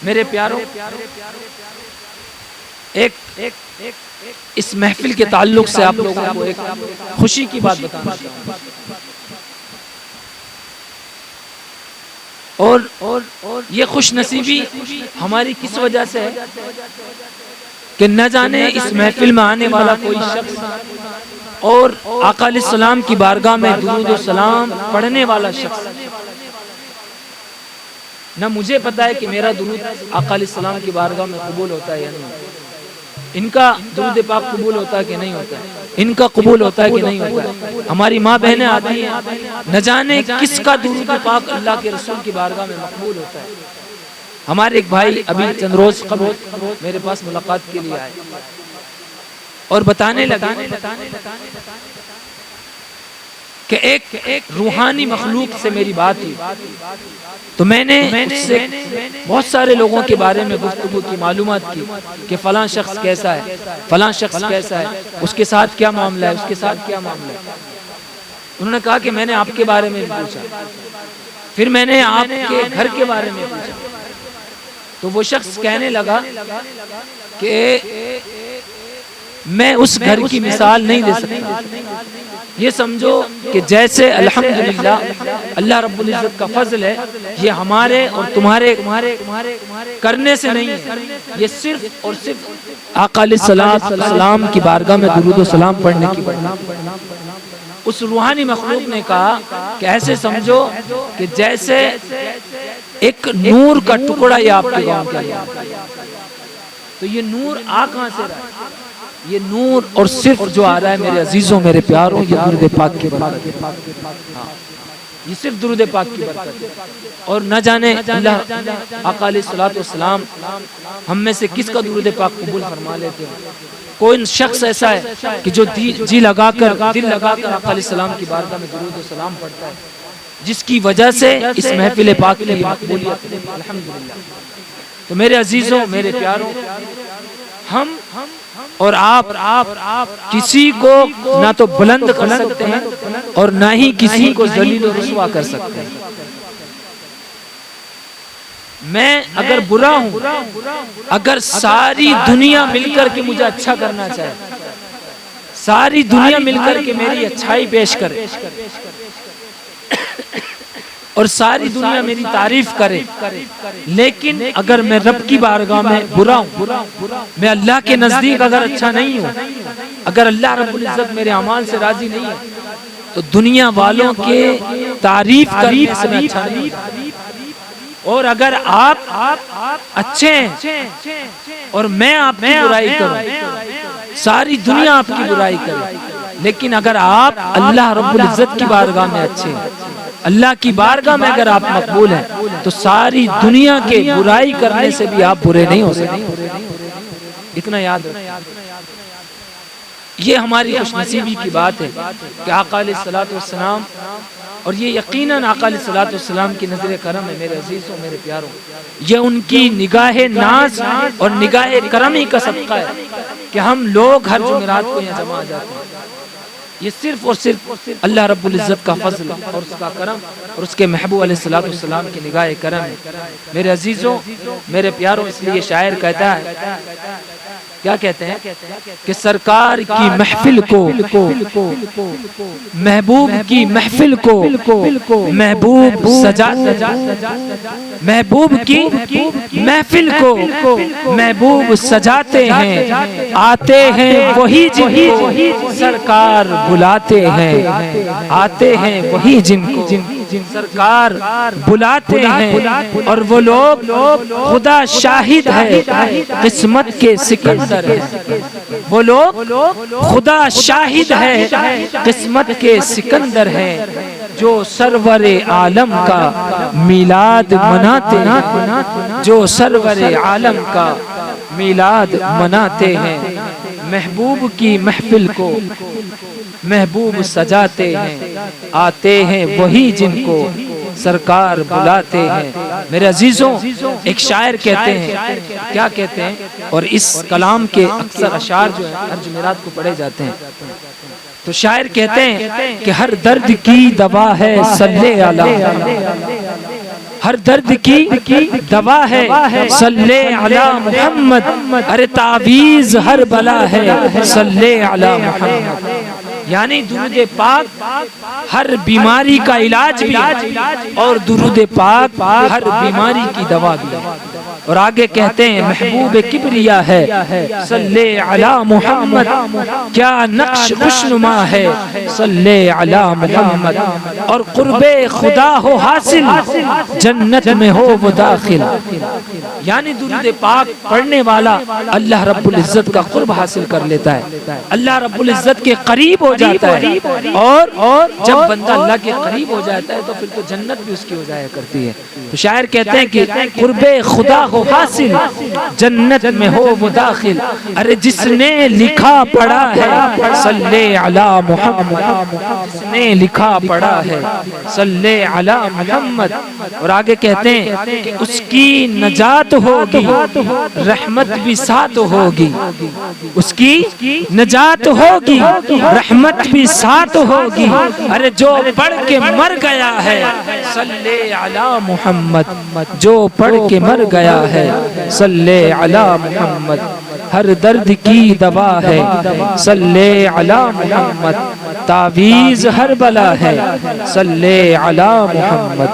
میرے پیاروں، ایک اس محفل کے تعلق سے آپ لوگوں کو ایک خوشی کی بات بتانا چاہتا ہوں، اور یہ خوش نصیبی ہماری کس وجہ سے ہے کہ نہ جانے اس محفل میں آنے والا کوئی شخص اور آقا علیہ السلام کی بارگاہ میں درود و سلام پڑھنے والا شخص، نہ مجھے پتا ہے کہ میرا درود آقا علیہ السلام کی بارگاہ میں قبول ہوتا ہے یا نہیں ہوتا، ان کا درود پاک قبول ہوتا ہے کہ نہیں ہوتا ہے، ان کا قبول ہوتا ہے کہ نہیں ہوتا ہے۔ ہماری ماں بہنیں آتی ہیں، نہ جانے کس کا درود پاک اللہ کے رسول کی بارگاہ میں مقبول ہوتا ہے۔ ہمارے ایک بھائی ابھی چند روز قبل میرے پاس ملاقات کے لیے آئے اور بتانے لگے کہ ایک روحانی مخلوق سے میری بات ہوئی، تو میں نے اس سے بہت سارے لوگوں کے بارے میں گفتگو کی، معلومات کی کہ فلاں شخص کیسا ہے، فلاں شخص کیسا ہے، اس کے ساتھ کیا معاملہ ہے، اس کے ساتھ کیا معاملہ ہے۔ انہوں نے کہا کہ میں نے آپ کے بارے میں پوچھا، پھر میں نے آپ کے گھر کے بارے میں پوچھا، تو وہ شخص کہنے لگا کہ میں اس گھر کی مثال نہیں دے سکتا، یہ سمجھو کہ جیسے الحمدللہ اللہ رب العزت کا فضل ہے، یہ ہمارے اور تمہارے کرنے سے نہیں ہے، یہ صرف اور صرف آقا علیہ السلام کی بارگاہ میں درود و سلام پڑھنے کی وجہ۔ اس روحانی مخلوق نے کہا کہ ایسے سمجھو کہ جیسے ایک نور کا ٹکڑا یہ آپ کے گاؤں کے لیے، تو یہ نور آ کہاں سے رہا ہے؟ یہ نور اور صرف جو آ رہا ہے میرے عزیزوں، میرے پیاروں، یہ درود پاک کی برکت ہے، یہ صرف درود پاک کی برکت ہے۔ اور نہ جانے اللہ آقا علیہ السلام ہم میں سے کس کا درود پاک قبول فرما لیتے ہیں۔ کوئی شخص ایسا ہے کہ جو جی لگا کر، دل لگا کر آقا علیہ السلام کی بارگاہ میں درود و سلام پڑھتا ہے، جس کی وجہ سے اس محفل پاک کی مقبولیت ہے، الحمدللہ۔ تو میرے عزیزوں، میرے پیاروں، ہم اور آپ کسی کو نہ تو بلند کر سکتے ہیں اور نہ ہی کسی کو ذلیل و رسوا کر سکتے ہیں۔ میں اگر برا ہوں، اگر ساری دنیا مل کر کے مجھے اچھا کرنا چاہے، ساری دنیا مل کر کے میری اچھائی پیش کرے اور ساری دنیا میری تعریف کرے، لیکن اگر میں رب کی بارگاہ میں برا ہوں، میں اللہ کے نزدیک اگر اچھا نہیں ہوں، اگر اللہ رب العزت میرے اعمال سے راضی نہیں ہے، تو دنیا والوں کے تعریف کرنے سے میں اچھا نہیں ہوں۔ اور اگر آپ اچھے ہیں اور میں آپ کی برائی کروں، ساری دنیا آپ کی برائی کرے، لیکن اگر آپ اللہ رب العزت کی بارگاہ میں اچھے ہیں، اللہ کی بارگاہ میں اگر آپ مقبول ہیں، تو ساری دنیا کے برائی کرنے سے بھی آپ برے نہیں ہو سکتے۔ اتنا یاد رکھیں، یہ ہماری خوش نصیبی کی بات ہے کہ آقا علیہ السلام، اور یہ یقیناً آقا علیہ السلام کی نظر کرم ہے میرے عزیزوں، میرے پیاروں، یہ ان کی نگاہ ناز اور نگاہ کرم ہی کا صدقہ ہے کہ ہم لوگ ہر جمعرات کو یہاں جمع جاتے ہیں۔ یہ صرف اور صرف اللہ رب العزت کا فضل اور اس کا کرم اور اس کے محبوب علیہ السلام کی نگاہ کرم ہے میرے عزیزوں، میرے پیاروں۔ اس لیے شاعر کہتا ہے، کیا کہتے ہیں کہ سرکار کی محفل کو، محبوب کی محفل کو محبوب سجاتے، محبوب کی محفل کو محبوب سجاتے ہیں، آتے ہیں وہی جن کو سرکار بلاتے ہیں، آتے ہیں وہی جن کو سرکار بلاتے ہیں، اور وہ لوگ خدا شاہد ہے قسمت کے سکندر ہیں، وہ لوگ خدا شاہد ہے قسمت کے سکندر ہیں، جو سرور عالم کا میلاد مناتے ہیں، جو سرور عالم کا میلاد مناتے ہیں، محبوب کی محفل کو محبوب سجاتے ہیں، آتے ہیں وہی جن کو سرکار بلاتے ہیں۔ میرے عزیزوں، ایک شاعر کہتے ہیں، کیا کہتے ہیں، اور اس کلام کے اکثر اشعار جو ہیں ہر جمعرات کو پڑھے جاتے ہیں، تو شاعر کہتے ہیں کہ ہر درد کی دوا ہے صلی علی، ہر درد کی دوا ہے صلی علی محمد، ارے تعویذ ہر بلا ہے صلی علی محمد. یعنی درود پاک ہر بیماری کا علاج بھی اور درود پاک ہر بیماری کی دوا بھی. اور آگے کہتے ہیں محبوب کبریا ہے صلی علی محمد، کیا نقش خوشنما ہے صلی علی محمد. اور قرب خدا ہو حاصل جنت میں ہو وہ داخل. یعنی درود پاک پڑھنے والا اللہ رب العزت کا قرب حاصل کر لیتا ہے، اللہ رب العزت کے قریب ہو جاتا ہے. اور جب بندہ اللہ کے قریب ہو جاتا ہے تو پھر تو جنت بھی اس کی ہو جایا کرتی ہے. تو شاعر کہتے ہیں کہ قرب خدا ہو حاصل جنت میں ہو وہ داخل. ارے جس نے لکھا پڑھا ہے صلی علی محمد، جس نے لکھا پڑھا ہے صلی علی محمد. اور آگے کہتے ہیں کہ اس کی نجات ہوگی رحمت بھی ساتھ ہوگی، اس کی نجات ہوگی رحمت بھی ساتھ ہوگی. ارے جو پڑھ کے مر گیا ہے صلی علی محمد، جو پڑھ کے مر گیا ہے صلی علی محمد، ہر درد کی دوا ہے صلی علی محمد، تعویذ ہر بلا ہے صلی علی محمد.